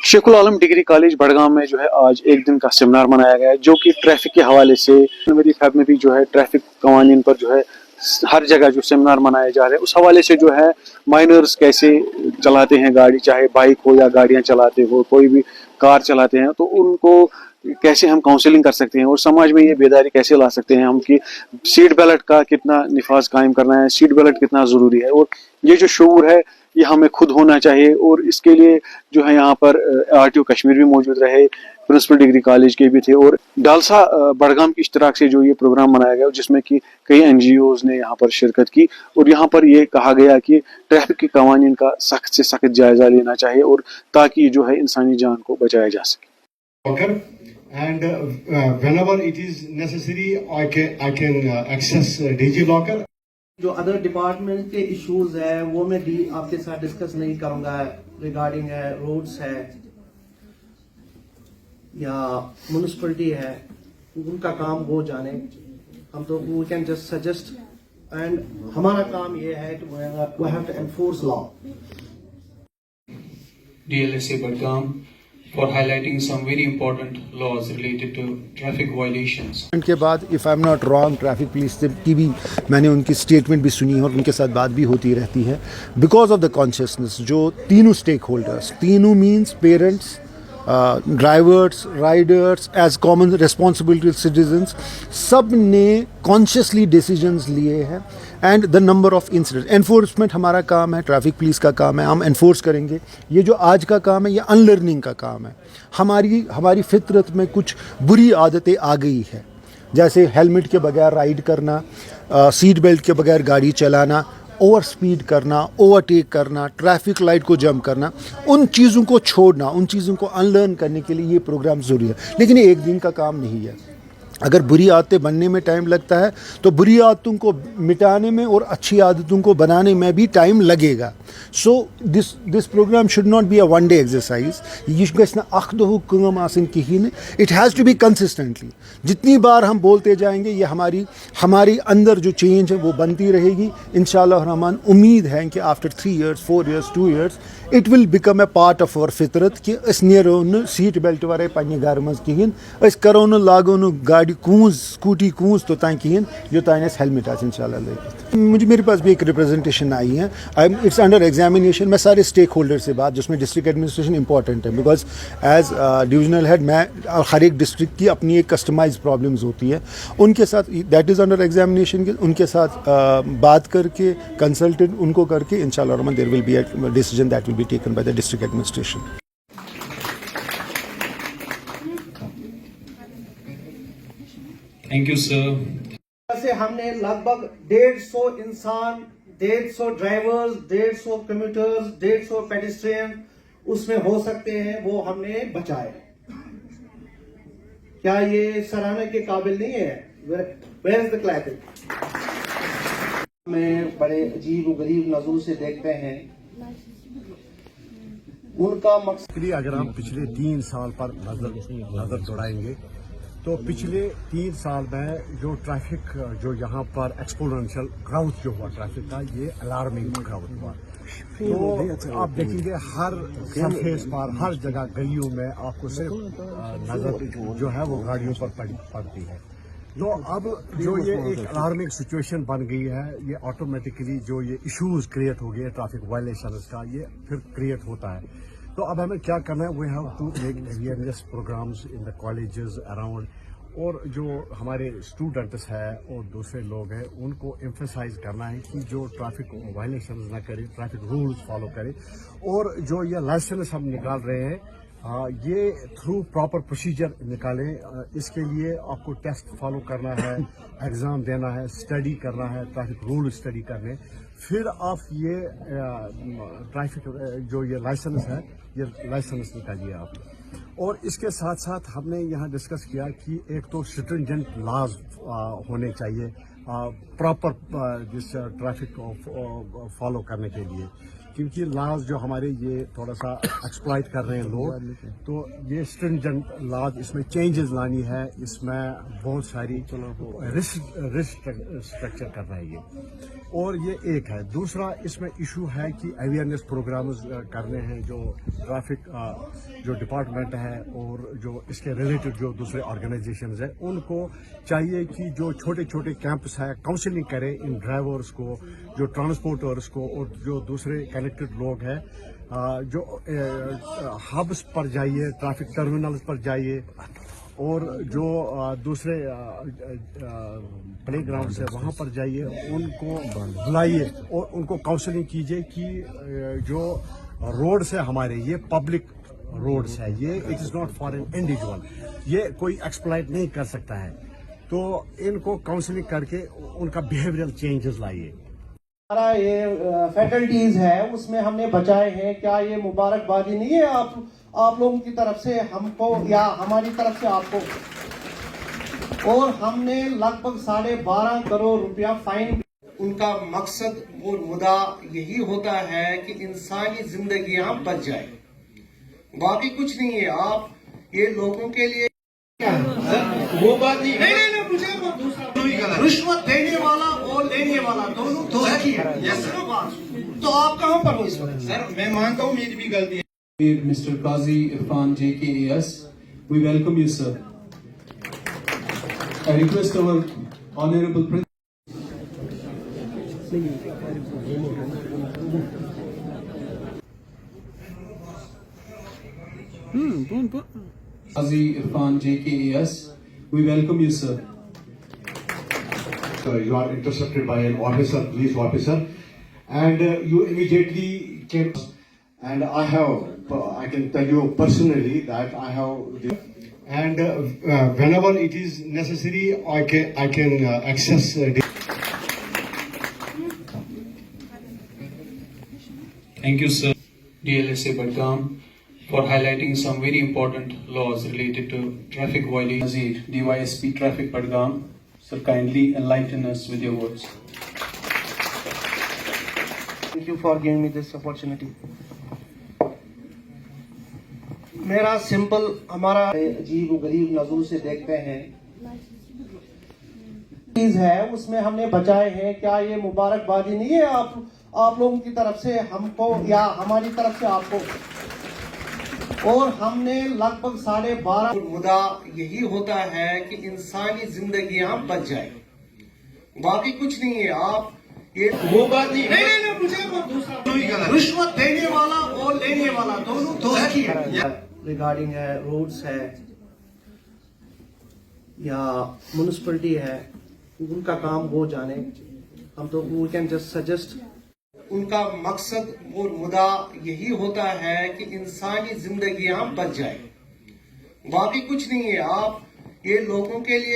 शेख उल आलम degree college Budgam में जो है आज एक दिन का सेमिनार मनाया गया है, जो कि ट्रैफिक के हवाले से मेरी फैब में भी जो है ट्रैफिक कवानीन पर जो है हर जगह जो सेमिनार मनाए जा रहे हैं, उस हवाले से जो है माइनर्स कैसे चलाते हैं गाड़ी, चाहे बाइक हो या गाड़ियां चलाते हो, कोई भी कार चलाते हैं, तो उनको कैसे हम काउंसलिंग कर सकते हैं और समाज में ये बेदारी कैसे ला सकते हैं हम कि सीट बेल्ट का कितना निफाज कायम करना है, सीट बेल्ट कितना ज़रूरी है। और ये जो शऊर है ये हमें खुद होना चाहिए। और इसके लिए जो है यहाँ पर RTO कश्मीर भी मौजूद रहे, प्रिंसिपल डिग्री कॉलेज के भी थे, और डालसा बड़गाम की इश्तराक से जो ये प्रोग्राम मनाया गया जिसमें कि कई NGOs ने यहाँ पर शिरकत की। और यहाँ पर ये कहा गया कि ट्रैफिक के कवानीन का सख्त से सख्त जायजा लेना चाहिए और ताकि जो है इंसानी जान को बचाया जा सके। And whenever it is necessary, I can access DigiLocker. जो अदर डिपार्टमेंट के इश्यूज है वो मैं आपके साथ डिस्कस नहीं करूंगा, रिगार्डिंग है रोड्स है या म्यूनिसिपलिटी है, उनका काम वो जाने, हम तो we can just suggest and हमारा काम ये है कि we have to enforce law. DLSA Budgam for highlighting some very important laws related to traffic violations. के बाद if I am not wrong traffic police की भी मैंने उनकी स्टेटमेंट भी सुनी है और उनके साथ बात भी होती रहती है। बिकॉज ऑफ द कॉन्शियसनेस जो तीनों स्टेक होल्डर्स, तीनों means parents, drivers, riders, as common responsibility citizens, सब ने कॉन्शियसली डिसीजंस लिए हैं। And the number of incidents, enforcement हमारा काम है, ट्रैफिक पुलिस का काम है, हम एनफोर्स करेंगे। ये जो आज का काम है ये अनलर्निंग का काम है। हमारी फितरत में कुछ बुरी आदतें आ गई है, जैसे हेलमेट के बगैर राइड करना, सीट बेल्ट के बगैर गाड़ी चलाना, ओवर स्पीड करना, ओवरटेक करना, ट्रैफिक लाइट को जंप करना। उन चीज़ों को छोड़ना, उन चीज़ों को अनलर्न करने के लिए ये प्रोग्राम ज़रूरी है। लेकिन ये एक दिन का काम नहीं है। अगर बुरी आदतें बनने में टाइम लगता है तो बुरी आदतों को मिटाने में और अच्छी आदतों को बनाने में भी टाइम लगेगा। So this programme should not be a one day exercise. ये गछ ना अख दोहु काम आसन कहीं, it has to be consistently. जितनी बार हम बोलते जाएंगे ये हमारी अंदर जो चेंज है वो बनती रहेगी। इंशाअल्लाह रहमान उम्मीद है कि after 3 years, 4 years, 2 years it will become a part of our फितरत कि अस नेरो न सीट बेल्ट वरे पन्ने घर मज कहीं, अस करो न लागो न गाड़ी कूंज स्कूटी कूंज तो तां कहीं योतान अस हेलमेट आस इंशाअल्लाह लगित। मेरे पास भी एक रिप्रेजेंटेशन आई है, इट्स अंडर एग्जामिनेशन। मैं सारे स्टेक होल्डर से बात, जिसमें डिस्ट्रिक्ट एडमिनिस्ट्रेशन इंपॉर्टेंट है, बिकॉज एज डिविजनल हेड मैं हर एक डिस्ट्रिक्ट की अपनी एक कस्टमाइज प्रॉब्लम्स होती है, उनके साथ दैट इज़ अंडर एग्जामिनेशन। उनके साथ बात करके कंसल्टेंट उनको करके इंशाअल्लाह रहमान there will be a decision that be taken by the district administration. Thank you, sir. से हमने लगभग 150 इंसान, 150 ड्राइवर्स, 150 कम्यूटर्स, 150 पेडिस्ट्रियन उसमें हो सकते हैं, वो हमने बचाए। क्या ये सराहने के काबिल नहीं है? Where is the clapping? में बड़े अजीब और गरीब नजरों से देखते हैं, उनका मकसद। अगर हम पिछले 3 साल पर नजर दौड़ाएंगे तो पिछले 3 साल में जो ट्रैफिक जो यहाँ पर एक्सपोनेंशियल ग्राउथ जो हुआ ट्रैफिक का, ये अलार्मिंग ग्राउथ हुआ। तो आप देखेंगे हर सरफेस पर, हर जगह गलियों में आपको सिर्फ नजर जो है वो गाड़ियों पर पड़ती है। तो अब जो ये एक अलार्मिंग सिचुएशन बन गई है, ये ऑटोमेटिकली जो ये इश्यूज क्रिएट हो गए ट्रैफिक वायलेशंस का, ये फिर क्रिएट होता है। तो अब हमें क्या करना है, we have to make awareness programmes in the colleges around, और जो हमारे स्टूडेंट्स हैं और दूसरे लोग हैं उनको एम्फेसाइज करना है कि जो ट्रैफिक वायलेशंस ना करें, ट्रैफिक रूल्स फॉलो करें। और जो ये लाइसेंस हम निकाल रहे हैं ये थ्रू प्रॉपर प्रोसीजर निकालें। इसके लिए आपको टेस्ट फॉलो करना है, एग्ज़ाम देना है, स्टडी करना है, ट्रैफिक रूल स्टडी करने, फिर आप ये ट्रैफिक जो ये लाइसेंस है ये लाइसेंस निकालिए आप। और इसके साथ साथ हमने यहाँ डिस्कस किया कि एक तो स्ट्रिंजेंट लॉज होने चाहिए प्रॉपर जिस ट्रैफिक फॉलो करने के लिए, क्योंकि लॉज जो हमारे ये थोड़ा सा एक्सप्लॉइट कर रहे हैं लोग, तो ये स्ट्रिंजेंट लॉज, इसमें चेंजेस लानी है, इसमें बहुत सारी रिस्क स्ट्रक्चर करना है ये, और ये एक है। दूसरा इसमें इशू है कि अवेयरनेस प्रोग्राम्स करने हैं, जो ट्रैफिक जो डिपार्टमेंट है और जो इसके रिलेटेड जो दूसरे ऑर्गेनाइजेशंस हैं, उनको चाहिए कि जो छोटे छोटे कैंप्स है काउंसलिंग करें इन ड्राइवर्स को, जो ट्रांसपोर्टर्स को, और जो दूसरे कनेक्टेड लोग हैं, जो हब्स पर जाइए, ट्रैफिक टर्मिनल्स पर जाइए, और जो दूसरे प्ले ग्राउंड है वहाँ पर जाइए, उनको बुलाइए और उनको काउंसलिंग कीजिए कि जो रोड्स है हमारे, ये पब्लिक रोड्स है, ये it is not for an individual, ये कोई एक्सप्लॉइट नहीं कर सकता है। तो इनको काउंसलिंग करके उनका बिहेवियरल चेंजेस लाइए। हमारा ये फैकल्टीज है उसमें हमने बचाए हैं, क्या ये मुबारकबादी नहीं है आप लोगों की तरफ से हमको या हमारी तरफ से आपको? और हमने लगभग 12.5 करोड़ रुपया फाइन। उनका मकसद और मुद्दा यही होता है कि इंसानी जिंदगियां बच जाए, बाकी कुछ नहीं है। आप ये लोगों के लिए वो बात नहीं, मुझे दूसरा रिश्वत देने वाला और लेने वाला दोनों तो तो आप कहां पर हो इस वक्त? सर मैं मानता हूं मेरी भी गलती है। Mr. Qazi Irfan JKAS, we welcome you, sir. I request our Honorable Principal Qazi Irfan JKAS, we welcome you, sir. You are intercepted by an officer, police officer, and you immediately came. And I can tell you personally that I have, and whenever it is necessary, I can access. Thank you, sir. DLSA Badgam, for highlighting some very important laws related to traffic violations. DYSP Traffic Badgam, sir, kindly enlighten us with your words. Thank you for giving me this opportunity. मेरा simple, हमारा अजीब गरीब नजर से देखते हैं चीज है उसमें हमने बचाए हैं, क्या ये मुबारकबादी नहीं है आप लोगों की तरफ से हमको या हमारी तरफ से आपको? और हमने लगभग 12.5 मुद्दा यही होता है कि इंसानी जिंदगियां बच जाए, बाकी कुछ नहीं है। आप ये वो बात नहीं, मुझे दूसरा रिश्वत देने वाला और लेने वाला दोनों तो है। रिगार्डिंग है रोड्स है या म्यूनिसिपैलिटी है, उनका काम वो जाने, हम तो वी कैन जस्ट सजेस्ट। उनका मकसद और मुद्दा यही होता है कि इंसानी जिंदगियां बच जाए, बाकी कुछ नहीं है। आप ये लोगों के लिए